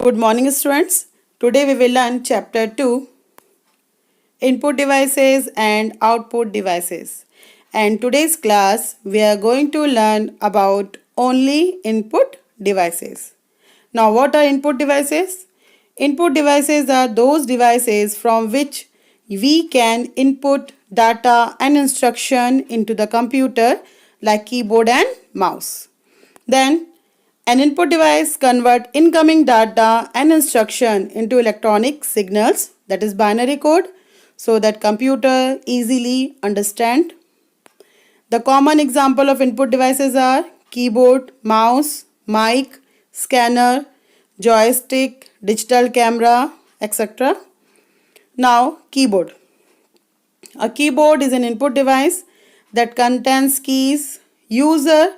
Good morning, students. Today we will learn chapter 2, input devices and output devices. And today's class we are going to learn about only input devices. Now what are input devices? Input devices are those devices from which we can input data and instruction into the computer like keyboard and mouse. Then an input device convert incoming data and instruction into electronic signals, that is binary code, so that computer easily understand. The common example of input devices are keyboard, mouse, mic, scanner, joystick, digital camera, etc. Now keyboard. A keyboard is an input device that contains keys. User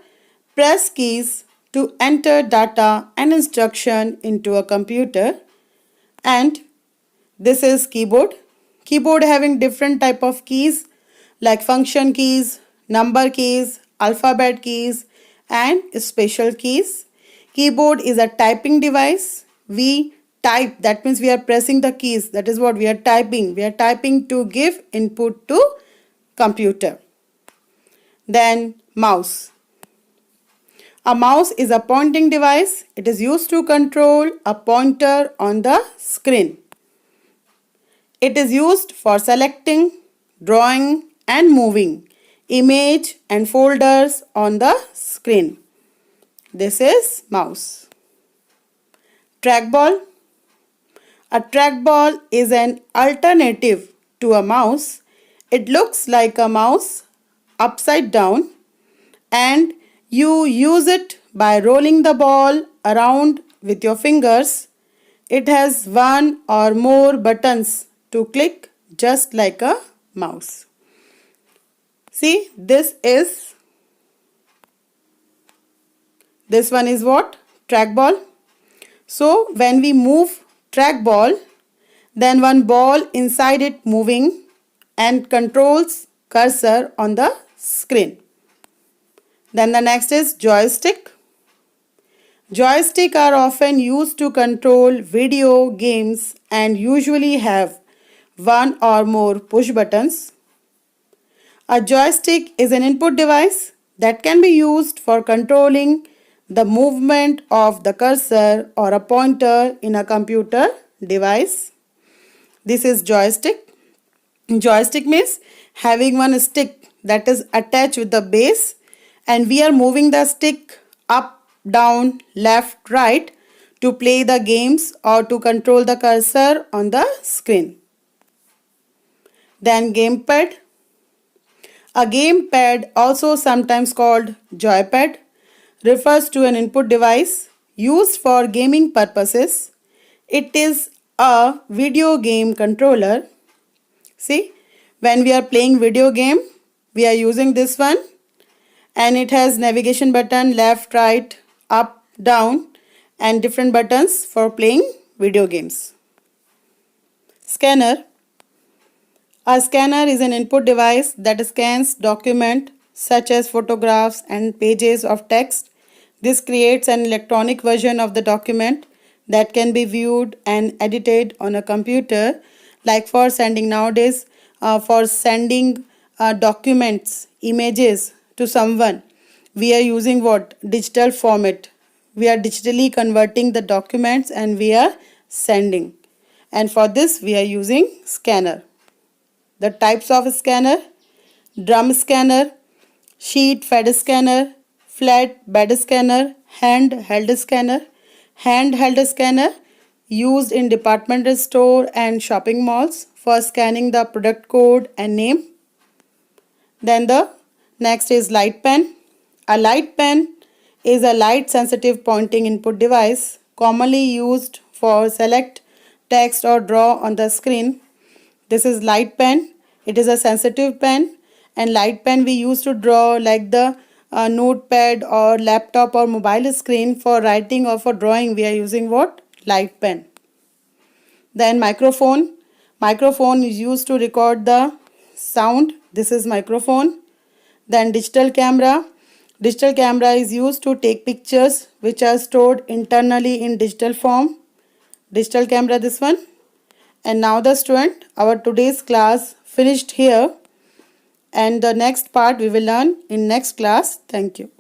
press keys to enter data and instruction into a computer, and this is keyboard. Keyboard having different type of keys like function keys, number keys, alphabet keys and special keys. Keyboard is a typing device. We type, that means we are pressing the keys, that is what we are typing. We are typing to give input to computer. Then mouse. A mouse is a pointing device. It is used to control a pointer on the screen. It is used for selecting, drawing and moving image and folders on the screen. This is mouse. Trackball. A trackball is an alternative to a mouse. It looks like a mouse upside down, and you use it by rolling the ball around with your fingers. It has one or more buttons to click just like a mouse. See, this one is what? Trackball. So when we move trackball, then one ball inside it moving and controls cursor on the screen. Then the next is joystick. Joystick are often used to control video games and usually have one or more push buttons. A joystick is an input device that can be used for controlling the movement of the cursor or a pointer in a computer device. This is joystick. Joystick means having one stick that is attached with the base, and we are moving the stick up, down, left, right to play the games or to control the cursor on the screen. Then gamepad. A gamepad, also sometimes called joypad, refers to an input device used for gaming purposes. It is a video game controller. See, when we are playing video game, we are using this one, and it has navigation button left, right, up, down and different buttons for playing video games. Scanner. A scanner is an input device that scans documents such as photographs and pages of text. This creates an electronic version of the document that can be viewed and edited on a computer, like for sending nowadays, for sending documents, images to someone. We are using what? Digital format. We are digitally converting the documents and we are sending. And for this we are using scanner. The types of scanner: drum scanner, sheet fed scanner, flat bed scanner, handheld scanner. Handheld scanner used in department store and shopping malls for scanning the product code and name. Then the next is light pen. A light pen is a light sensitive pointing input device commonly used for select text or draw on the screen. This is light pen. It is a sensitive pen, and light pen we use to draw like the notepad or laptop or mobile screen. For writing or for drawing we are using what? Light pen. Then microphone. Microphone is used to record the sound. This is microphone. Then digital camera. Digital camera is used to take pictures which are stored internally in digital form. digital camera this one. And now the student, our today's class finished here, and the next part we will learn in next class. Thank you.